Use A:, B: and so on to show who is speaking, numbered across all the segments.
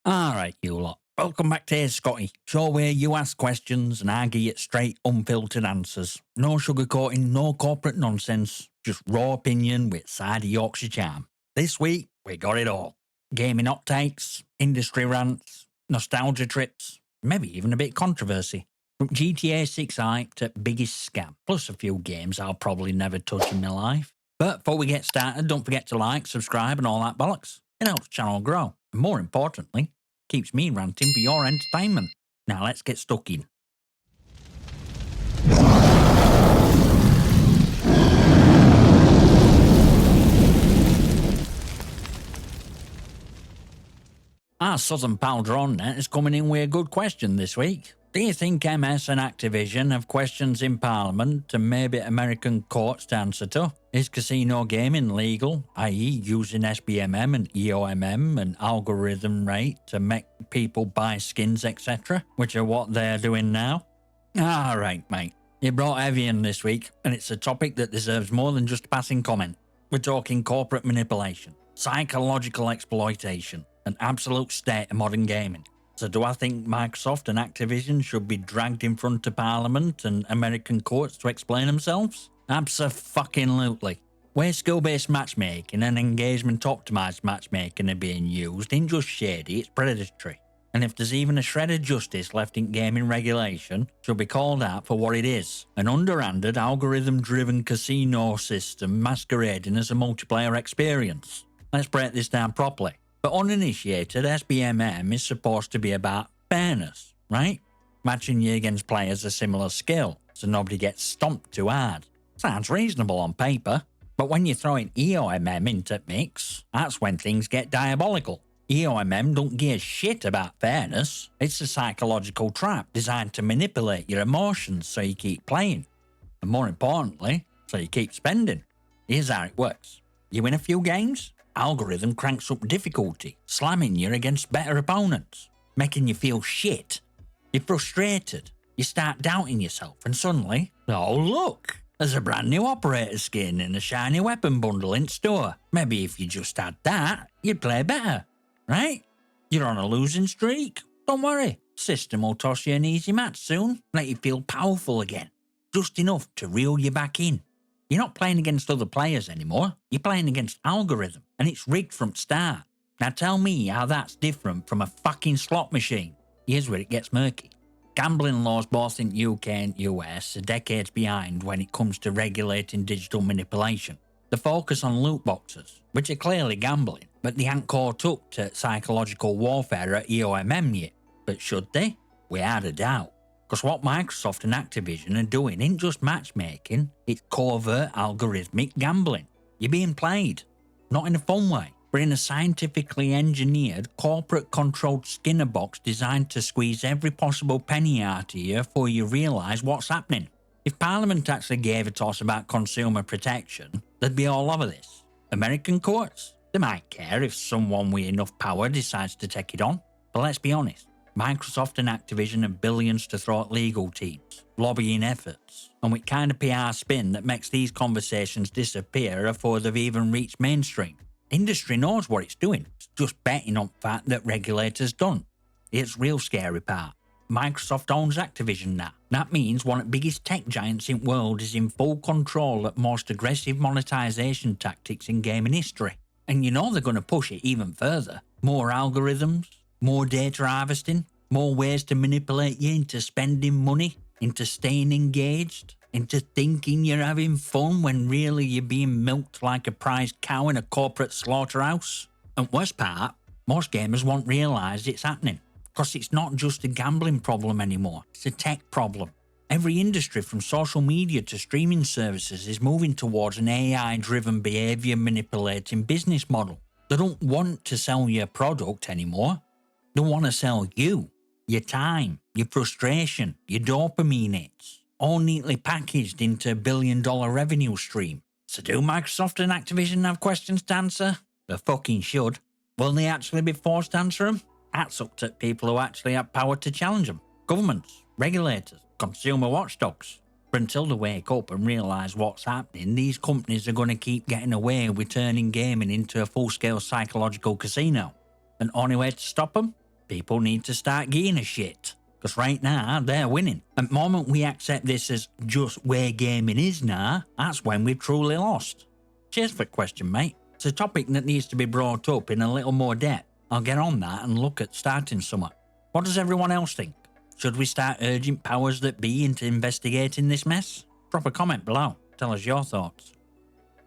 A: Alright, you lot. Welcome back to Hey Scotty, show where you ask questions and I get straight, unfiltered answers. No sugarcoating, no corporate nonsense, just raw opinion with side of Yorkshire charm. This week, we got it all. Gaming hot takes, industry rants, nostalgia trips, maybe even a bit of controversy. From GTA 6 hype to biggest scam, plus a few games I'll probably never touch in my life. But before we get started, don't forget to like, subscribe and all that bollocks. It helps the channel grow. And more importantly, keeps me ranting for your entertainment. Now let's get stuck in. Our southern pal DrawnNet is coming in with a good question this week. Do you think MS and Activision have questions in Parliament and maybe American courts to answer to? Is casino gaming legal, i.e. using SBMM and EOMM and algorithm rate to make people buy skins etc., which are what they're doing now? Alright mate, you brought heavy in this week and it's a topic that deserves more than just a passing comment. We're talking corporate manipulation, psychological exploitation, an absolute state of modern gaming. So do I think Microsoft and Activision should be dragged in front of Parliament and American courts to explain themselves? Abso-fucking-lutely. Where skill-based matchmaking and engagement-optimised matchmaking are being used ain't just shady, it's predatory. And if there's even a shred of justice left in gaming regulation, it should be called out for what it is. An underhanded, algorithm-driven casino system masquerading as a multiplayer experience. Let's break this down properly. For uninitiated, SBMM is supposed to be about fairness, right? Matching you against players of similar skill, so nobody gets stomped too hard. Sounds reasonable on paper, but when you throw in EOMM into the mix, that's when things get diabolical. EOMM don't give a shit about fairness. It's a psychological trap designed to manipulate your emotions so you keep playing. And more importantly, so you keep spending. Here's how it works. You win a few games, algorithm cranks up difficulty, slamming you against better opponents, making you feel shit. You're frustrated, you start doubting yourself, and suddenly, oh look, there's a brand new operator skin and a shiny weapon bundle in store. Maybe if you just had that, you'd play better, right? You're on a losing streak? Don't worry, system will toss you an easy match soon, let you feel powerful again, just enough to reel you back in. You're not playing against other players anymore, you're playing against algorithm, and it's rigged from start. Now tell me how that's different from a fucking slot machine. Here's where it gets murky. Gambling laws both in UK and US are decades behind when it comes to regulating digital manipulation. The focus on loot boxes, which are clearly gambling, but they ain't caught up to psychological warfare at EOMM yet. But should they? We had a doubt. Because what Microsoft and Activision are doing ain't just matchmaking, it's covert algorithmic gambling. You're being played. Not in a fun way, but in a scientifically engineered, corporate-controlled Skinner box designed to squeeze every possible penny out of you before you realise what's happening. If Parliament actually gave a toss about consumer protection, they'd be all over this. American courts? They might care if someone with enough power decides to take it on. But let's be honest. Microsoft and Activision have billions to throw at legal teams, lobbying efforts, and with kind of PR spin that makes these conversations disappear before they've even reached mainstream. Industry knows what it's doing, it's just betting on the fact that regulators don't. It's the real scary part. Microsoft owns Activision now. That means one of the biggest tech giants in the world is in full control of most aggressive monetization tactics in gaming history. And you know they're going to push it even further. More algorithms, more data harvesting, more ways to manipulate you into spending money, into staying engaged, into thinking you're having fun when really you're being milked like a prized cow in a corporate slaughterhouse. And worst part, most gamers won't realise it's happening, because it's not just a gambling problem anymore, it's a tech problem. Every industry from social media to streaming services is moving towards an AI-driven behaviour manipulating business model. They don't want to sell you a product anymore. They want to sell you, your time, your frustration, your dopamine hits, all neatly packaged into a billion-dollar revenue stream. So do Microsoft and Activision have questions to answer? They fucking should. Will they actually be forced to answer them? That's up to people who actually have power to challenge them. Governments, regulators, consumer watchdogs. But until they wake up and realise what's happening, these companies are going to keep getting away with turning gaming into a full-scale psychological casino. And only way to stop them? People need to start giving a shit. Because right now, they're winning. And the moment we accept this as just where gaming is now, that's when we've truly lost. Cheers for the question, mate. It's a topic that needs to be brought up in a little more depth. I'll get on that and look at starting somewhere. What does everyone else think? Should we start urging powers that be into investigating this mess? Drop a comment below. Tell us your thoughts.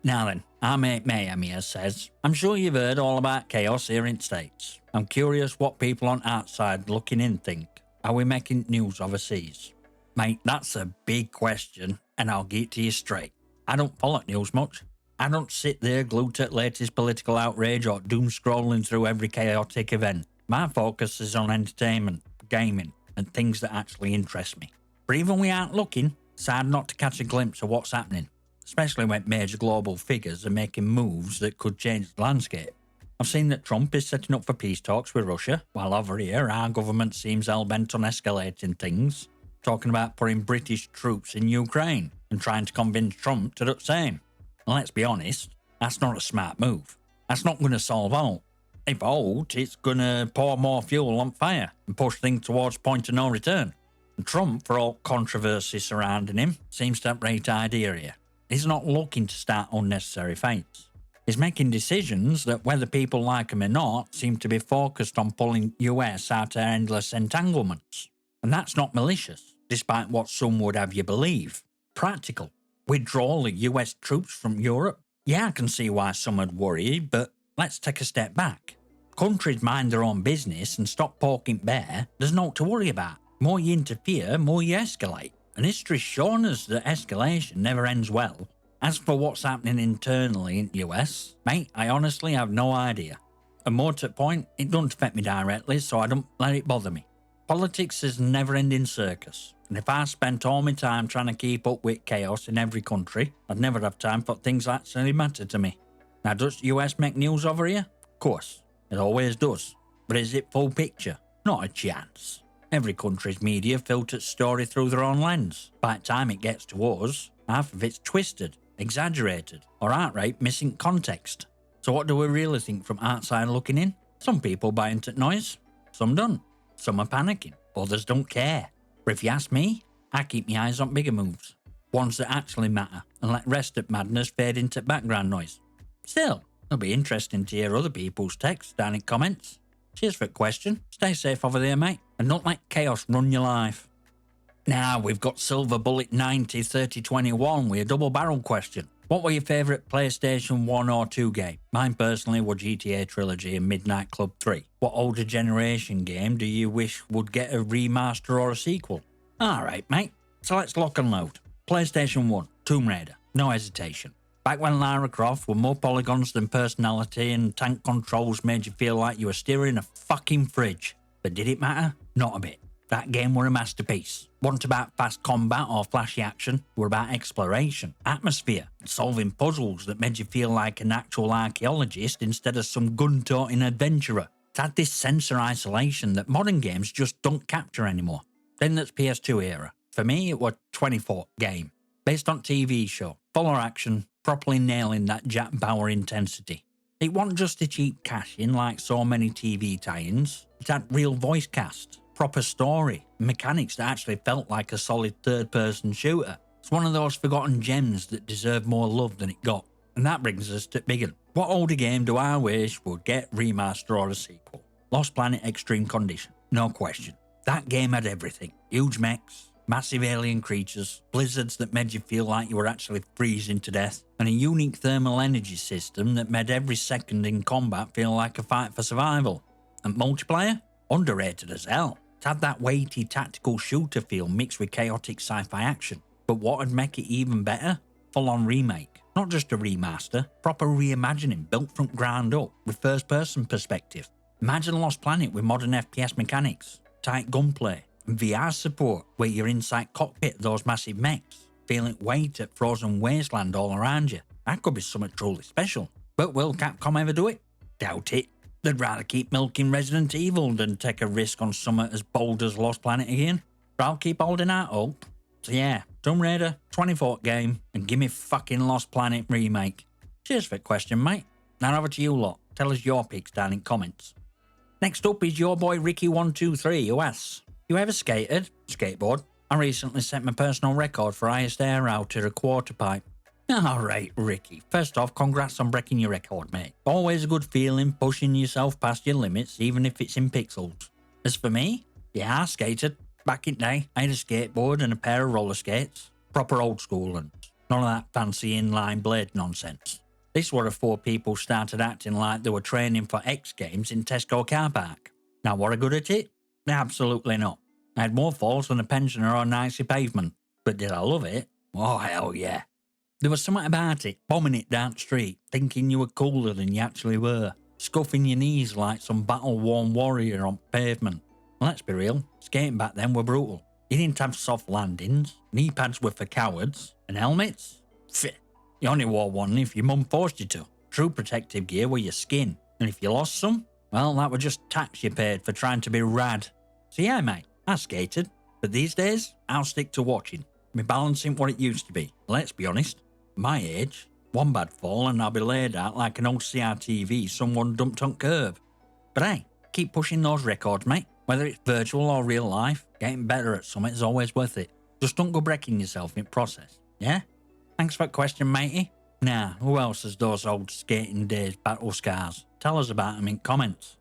A: Now then, our mate McGaming here says, I'm sure you've heard all about chaos here in States. I'm curious what people on outside looking in think. Are we making news overseas? Mate, that's a big question, and I'll get to you straight. I don't follow news much. I don't sit there glued to the latest political outrage or doom scrolling through every chaotic event. My focus is on entertainment, gaming, and things that actually interest me. But even we aren't looking, it's hard not to catch a glimpse of what's happening, especially when major global figures are making moves that could change the landscape. I've seen that Trump is setting up for peace talks with Russia, while over here our government seems hell-bent on escalating things, talking about putting British troops in Ukraine and trying to convince Trump to do the same. And let's be honest, that's not a smart move. That's not going to solve out. If out, it's going to pour more fuel on fire and push things towards point of no return. And Trump, for all controversy surrounding him, seems to have a great idea here. He's not looking to start unnecessary fights. He's making decisions that, whether people like him or not, seem to be focused on pulling US out of endless entanglements. And that's not malicious, despite what some would have you believe. Practical. Withdrawal of US troops from Europe? Yeah, I can see why some would worry, but let's take a step back. Countries mind their own business and stop poking bear, there's naught to worry about. More you interfere, more you escalate. And history's shown us that escalation never ends well. As for what's happening internally in the US, mate, I honestly have no idea. And more to the point, it doesn't affect me directly, so I don't let it bother me. Politics is a never-ending circus, and if I spent all my time trying to keep up with chaos in every country, I'd never have time for things that actually matter to me. Now, does the US make news over here? Of course, it always does. But is it full picture? Not a chance. Every country's media filters story through their own lens. By the time it gets to us, half of it's twisted, exaggerated, or outright missing context. So what do we really think from outside looking in? Some people buy into noise, some don't. Some are panicking, others don't care. But if you ask me, I keep my eyes on bigger moves, ones that actually matter, and let rest of madness fade into background noise. Still, it'll be interesting to hear other people's texts down in comments. Cheers for the question, stay safe over there, mate, and don't let chaos run your life. Now we've got Silver Bullet 90 3021 with a double barrel question. What were your favourite PlayStation 1 or 2 game? Mine personally were GTA Trilogy and Midnight Club 3. What older generation game do you wish would get a remaster or a sequel? Alright mate, so let's lock and load. PlayStation 1, Tomb Raider, no hesitation. Back when Lara Croft were more polygons than personality and tank controls made you feel like you were steering a fucking fridge. But did it matter? Not a bit. That game were a masterpiece. Wasn't about fast combat or flashy action, were about exploration, atmosphere, and solving puzzles that made you feel like an actual archaeologist instead of some gun-toting adventurer. It had this sense of isolation that modern games just don't capture anymore. Then that's PS2 era. For me, it was 24 game. Based on TV show, fuller action, properly nailing that Jack Bauer intensity. It wasn't just a cheap cash-in like so many TV tie-ins. It had real voice cast, proper story, mechanics that actually felt like a solid third-person shooter. It's one of those forgotten gems that deserve more love than it got. And that brings us to big one. What older game do I wish would get remaster or a sequel? Lost Planet Extreme Condition, no question. That game had everything. Huge mechs, massive alien creatures, blizzards that made you feel like you were actually freezing to death, and a unique thermal energy system that made every second in combat feel like a fight for survival. And multiplayer? Underrated as hell. It had that weighty tactical shooter feel mixed with chaotic sci-fi action. But what would make it even better? Full-on remake. Not just a remaster, proper reimagining built from ground up with first-person perspective. Imagine Lost Planet with modern FPS mechanics, tight gunplay, and VR support where you're inside cockpit of those massive mechs, feeling weight at frozen wasteland all around you. That could be something truly special. But will Capcom ever do it? Doubt it. They'd rather keep milking Resident Evil than take a risk on something as bold as Lost Planet again. But I'll keep holding out hope. So yeah, Tomb Raider, 24 game, and give me fucking Lost Planet remake. Cheers for the question, mate. Now over to you lot. Tell us your picks down in comments. Next up is your boy Ricky123 who asks, you ever skated? Skateboard? I recently set my personal record for highest air out at a quarter pipe. Alright, Ricky. First off, congrats on breaking your record, mate. Always a good feeling pushing yourself past your limits, even if it's in pixels. As for me, yeah, I skated. Back in the day, I had a skateboard and a pair of roller skates. Proper old school ones. None of that fancy inline blade nonsense. This were before people started acting like they were training for X Games in Tesco car park. Now, were I good at it? Absolutely not. I had more falls than a pensioner on an icy pavement. But did I love it? Oh, hell yeah. There was something about it, bombing it down the street, thinking you were cooler than you actually were, scuffing your knees like some battle-worn warrior on pavement. Let's be real, skating back then were brutal. You didn't have soft landings, knee pads were for cowards, and helmets? Pfft, you only wore one if your mum forced you to. True protective gear were your skin, and if you lost some, well, that was just tax you paid for trying to be rad. So yeah, mate, I skated, but these days, I'll stick to watching. My balance ain't what it used to be, let's be honest. My age, one bad fall and I'll be laid out like an old CRTV someone dumped on curb. But hey, keep pushing those records, mate. Whether it's virtual or real life, getting better at something is always worth it. Just don't go breaking yourself in process, yeah? Thanks for that question, matey. Now, who else has those old skating days battle scars? Tell us about them in comments.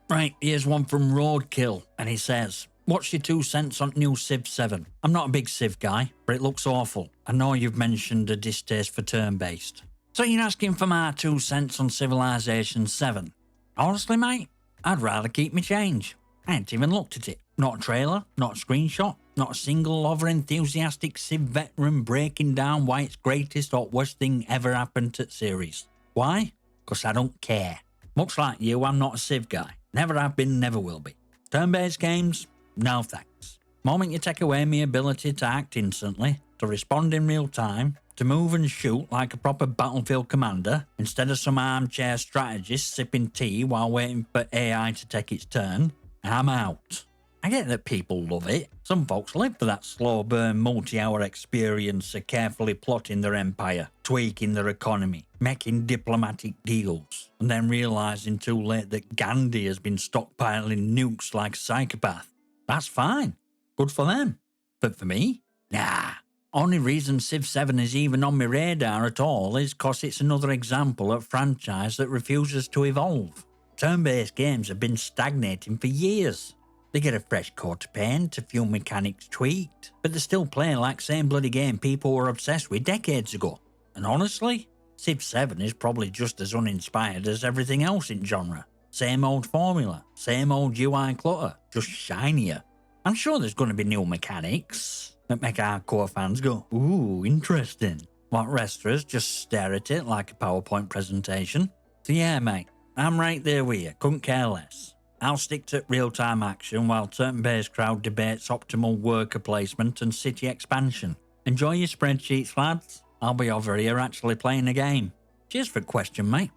A: Right, here's one from Roadkill, and he says, what's your 2 cents on new Civ 7? I'm not a big Civ guy, but it looks awful. I know you've mentioned a distaste for turn-based. So you're asking for my 2 cents on Civilization 7? Honestly, mate, I'd rather keep my change. I ain't even looked at it. Not a trailer, not a screenshot, not a single over-enthusiastic Civ veteran breaking down why it's greatest or worst thing ever happened to the series. Why? Because I don't care. Much like you, I'm not a Civ guy. Never have been, never will be. Turn-based games? No thanks. Moment you take away my ability to act instantly, to respond in real time, to move and shoot like a proper battlefield commander, instead of some armchair strategist sipping tea while waiting for AI to take its turn, I'm out. I get that people love it. Some folks live for that slow burn multi-hour experience of carefully plotting their empire, tweaking their economy, making diplomatic deals, and then realising too late that Gandhi has been stockpiling nukes like a psychopath. That's fine. Good for them. But for me? Nah. Only reason Civ 7 is even on my radar at all is cause it's another example of a franchise that refuses to evolve. Turn-based games have been stagnating for years. They get a fresh coat of paint, a few mechanics tweaked, but they're still playing like the same bloody game people were obsessed with decades ago. And honestly, Civ 7 is probably just as uninspired as everything else in genre. Same old formula, same old UI clutter, just shinier. I'm sure there's going to be new mechanics that make hardcore fans go, ooh, interesting. While resters just stare at it like a PowerPoint presentation. So yeah, mate, I'm right there with you, couldn't care less. I'll stick to real-time action while turn-based crowd debates optimal worker placement and city expansion. Enjoy your spreadsheets, lads. I'll be over here actually playing a game. Cheers for the question, mate.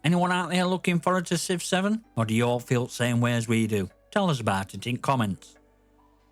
A: Anyone out there looking forward to Civ 7? Or do you all feel the same way as we do? Tell us about it in comments.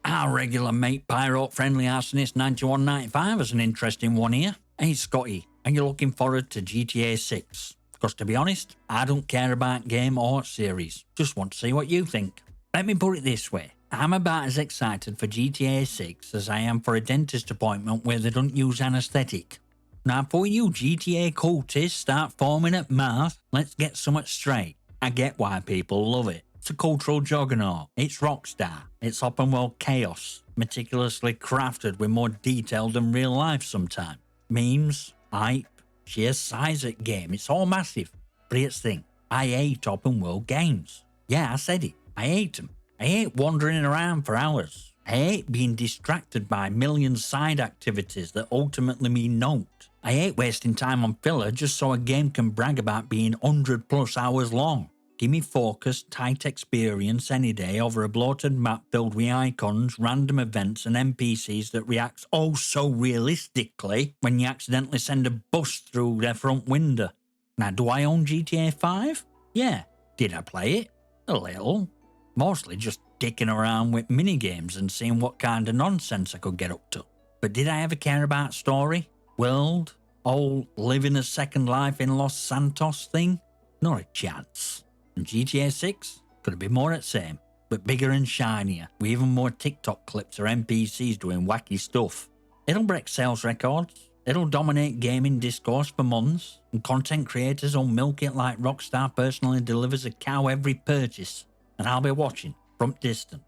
A: Our regular mate Pyro Friendly Arsonist 9195 has an interesting one here. Hey Scotty, are you looking forward to GTA 6? Because to be honest, I don't care about game or series. Just want to see what you think. Let me put it this way. I'm about as excited for GTA 6 as I am for a dentist appointment where they don't use anaesthetic. Now before you GTA cultists start forming at mouth, let's get something straight. I get why people love it. It's a cultural juggernaut. It's Rockstar. It's open world chaos, meticulously crafted with more detail than real life sometimes. Memes, hype, sheer size at game, it's all massive. But here's the thing, I hate open world games. Yeah, I said it, I hate them. I hate wandering around for hours. I hate being distracted by a million side activities that ultimately mean naught. I hate wasting time on filler just so a game can brag about being 100+ hours long. Give me focused, tight experience any day over a bloated map filled with icons, random events and NPCs that react oh so realistically when you accidentally send a bus through their front window. Now, do I own GTA 5? Yeah. Did I play it? A little. Mostly just dicking around with minigames and seeing what kind of nonsense I could get up to. But did I ever care about story? World? Whole living a second life in Los Santos thing? Not a chance. And GTA 6? Could be more at same, but bigger and shinier, with even more TikTok clips or NPCs doing wacky stuff. It'll break sales records, it'll dominate gaming discourse for months, and content creators will milk it like Rockstar personally delivers a cow every purchase, and I'll be watching from distance.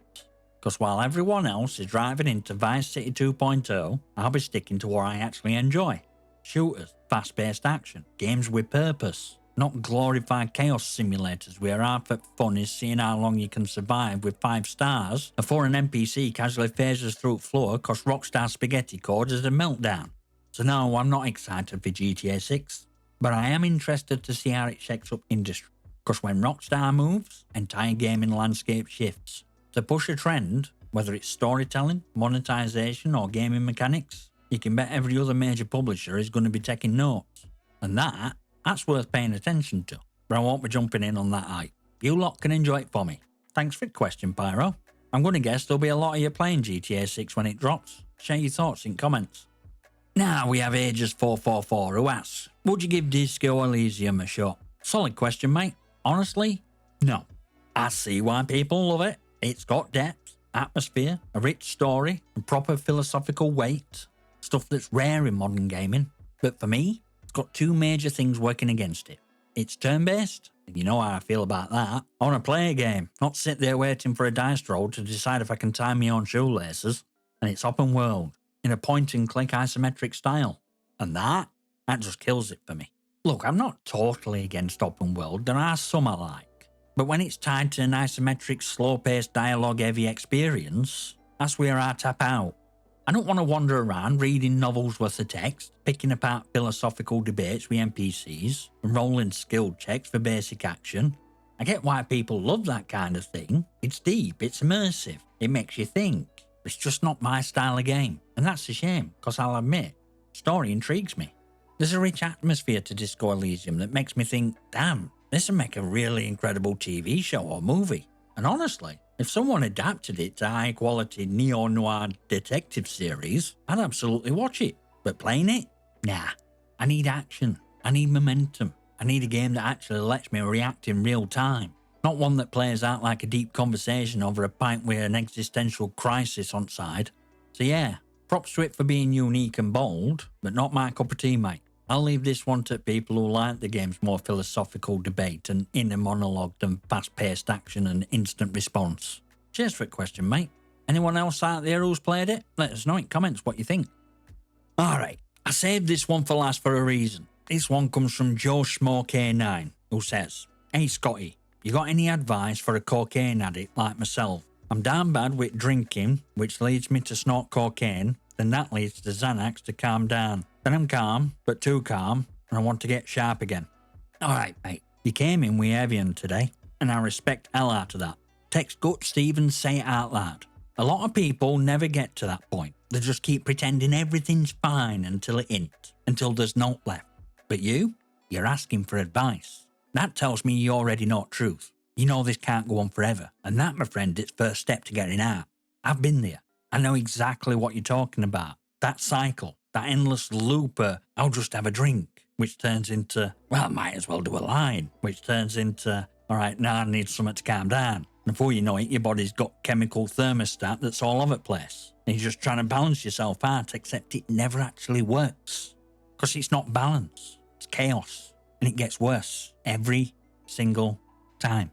A: Because while everyone else is driving into Vice City 2.0, I'll be sticking to what I actually enjoy. Shooters, fast-paced action, games with purpose, not glorified chaos simulators where half of fun is seeing how long you can survive with 5 stars before an NPC casually phases through floor cause Rockstar spaghetti code is a meltdown. So no, I'm not excited for GTA 6, but I am interested to see how it shakes up industry, cause when Rockstar moves, entire gaming landscape shifts. To push a trend, whether it's storytelling, monetization or gaming mechanics, you can bet every other major publisher is going to be taking notes. And that's worth paying attention to, but I won't be jumping in on that hype. You lot can enjoy it for me. Thanks for the question, Pyro. I'm going to guess there'll be a lot of you playing GTA 6 when it drops. Share your thoughts in comments. Now we have Ages444 who asks, would you give Disco Elysium a shot? Solid question, mate. Honestly, no. I see why people love it. It's got depth, atmosphere, a rich story, and proper philosophical weight. Stuff that's rare in modern gaming. But for me, it's got 2 major things working against it. It's turn-based, and you know how I feel about that. I want to play a game, not sit there waiting for a dice roll to decide if I can tie my own shoelaces. And it's open world, in a point-and-click isometric style. And that just kills it for me. Look, I'm not totally against open world, there are some I like. But when it's tied to an isometric, slow-paced, dialogue-heavy experience, that's where I tap out. I don't want to wander around reading novels worth of text, picking apart philosophical debates with NPCs, and rolling skill checks for basic action. I get why people love that kind of thing. It's deep, it's immersive, it makes you think. It's just not my style of game, and that's a shame, because I'll admit, story intrigues me. There's a rich atmosphere to Disco Elysium that makes me think, damn, this would make a really incredible TV show or movie. And honestly, if someone adapted it to high-quality neo-noir detective series, I'd absolutely watch it. But playing it? Nah. I need action. I need momentum. I need a game that actually lets me react in real time. Not one that plays out like a deep conversation over a pint with an existential crisis on side. So yeah, props to it for being unique and bold, but not my cup of tea, mate. I'll leave this one to people who like the game's more philosophical debate and inner monologue than fast-paced action and instant response. Cheers for the question, mate. Anyone else out there who's played it? Let us know in comments what you think. Alright, I saved this one for last for a reason. This one comes from Joe Schmo K9, who says, Hey Scotty, you got any advice for a cocaine addict like myself? I'm down bad with drinking, which leads me to snort cocaine, then that leads to Xanax to calm down. Then I'm calm, but too calm, and I want to get sharp again. Alright mate, you came in with Evian today, and I respect hell out of that. Text Gut Stevens say it out loud. A lot of people never get to that point. They just keep pretending everything's fine until it ain't, until there's naught left. But you're asking for advice. That tells me you already know truth. You know this can't go on forever, and that, my friend, is first step to getting out. I've been there. I know exactly what you're talking about. That cycle, that endless loop of, I'll just have a drink, which turns into, well, I might as well do a line, which turns into, all right, now I need something to calm down. Before you know it, your body's got chemical thermostat that's all over the place. And you're just trying to balance yourself out, except it never actually works. Because it's not balance, it's chaos. And it gets worse every single time.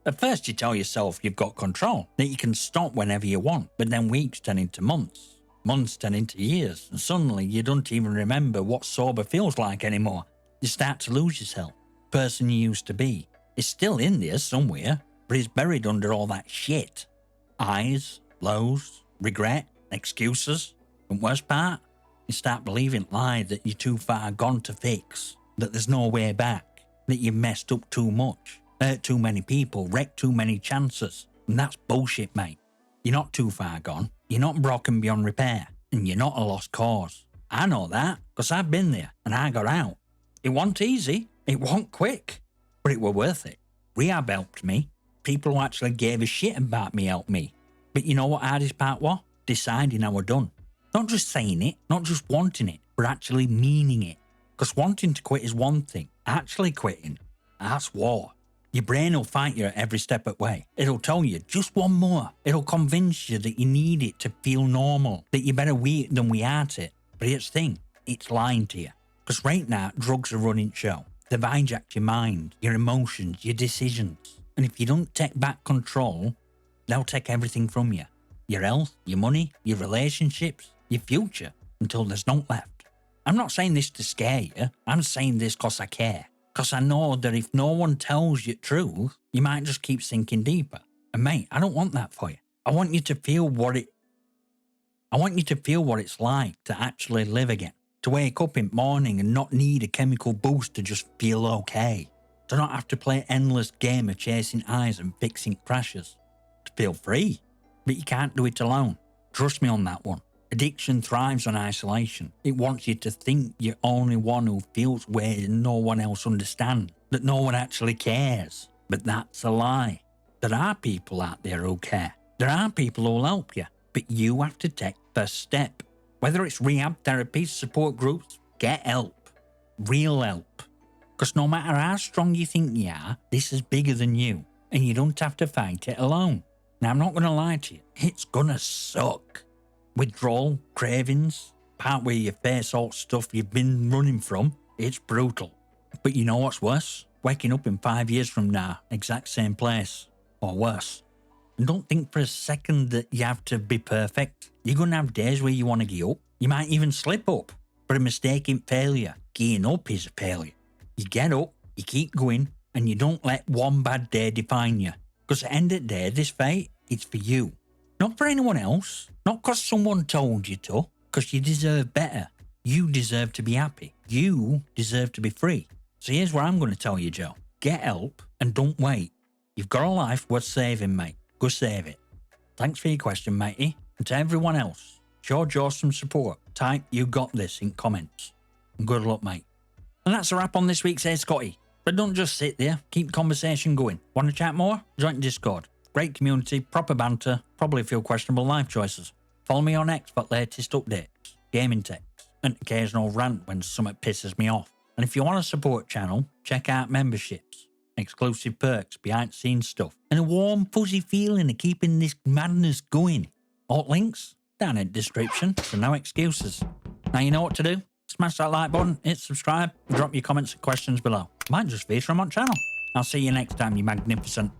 A: At first you tell yourself you've got control, that you can stop whenever you want, but then weeks turn into months. Months turn into years, and suddenly you don't even remember what sober feels like anymore. You start to lose yourself. The person you used to be is still in there somewhere, but it's buried under all that shit. Highs, lows, regret, excuses. And worst part, you start believing lies that you're too far gone to fix, that there's no way back, that you've messed up too much, hurt too many people, wrecked too many chances. And that's bullshit, mate. You're not too far gone. You're not broken beyond repair, and you're not a lost cause. I know that, because I've been there, and I got out. It wasn't easy, it wasn't quick, but it were worth it. Rehab helped me. People who actually gave a shit about me helped me. But you know what the hardest part was? Deciding I were done. Not just saying it, not just wanting it, but actually meaning it. Because wanting to quit is one thing, actually quitting, that's war. Your brain will fight you at every step of the way. It'll tell you just one more. It'll convince you that you need it to feel normal, that you're better with it than without it. But here's the thing, it's lying to you. Because right now, drugs are running show. They've hijacked your mind, your emotions, your decisions. And if you don't take back control, they'll take everything from you. Your health, your money, your relationships, your future, until there's none left. I'm not saying this to scare you. I'm saying this because I care. Because I know that if no one tells you the truth, you might just keep sinking deeper. And mate, I don't want that for you. I want you to feel what it's like to actually live again. To wake up in the morning and not need a chemical boost to just feel okay. To not have to play an endless game of chasing eyes and fixing crashes. To feel free. But you can't do it alone. Trust me on that one. Addiction thrives on isolation. It wants you to think you're only one who feels weird and no one else understands. That no one actually cares. But that's a lie. There are people out there who care. There are people who'll help you. But you have to take the first step. Whether it's rehab, therapy, support groups, get help. Real help. Because no matter how strong you think you are, this is bigger than you. And you don't have to fight it alone. Now, I'm not going to lie to you. It's gonna suck. Withdrawal, cravings, part where you face all stuff you've been running from, it's brutal. But you know what's worse? Waking up in 5 years from now, exact same place, or worse. And don't think for a second that you have to be perfect. You're going to have days where you want to give up. You might even slip up. But a mistake isn't failure. Giving up is a failure. You get up, you keep going, and you don't let one bad day define you. Because at the end of the day, this fate, it's for you. Not for anyone else. Not because someone told you to. Because you deserve better. You deserve to be happy. You deserve to be free. So here's what I'm going to tell you, Joe. Get help and don't wait. You've got a life worth saving, mate. Go save it. Thanks for your question, matey. And to everyone else, show Joe some support. Type "you got this" in comments. And good luck, mate. And that's a wrap on this week's Hey Scotty. But don't just sit there. Keep the conversation going. Want to chat more? Join Discord. Great community, proper banter, probably a few questionable life choices. Follow me on X for latest updates, gaming tips, and occasional rant when something pisses me off. And if you want to support channel, check out memberships, exclusive perks, behind-the-scenes stuff, and a warm, fuzzy feeling of keeping this madness going. All links down in the description, so no excuses. Now you know what to do. Smash that like button, hit subscribe, and drop your comments and questions below. Might just feature them on channel. I'll see you next time, you magnificent.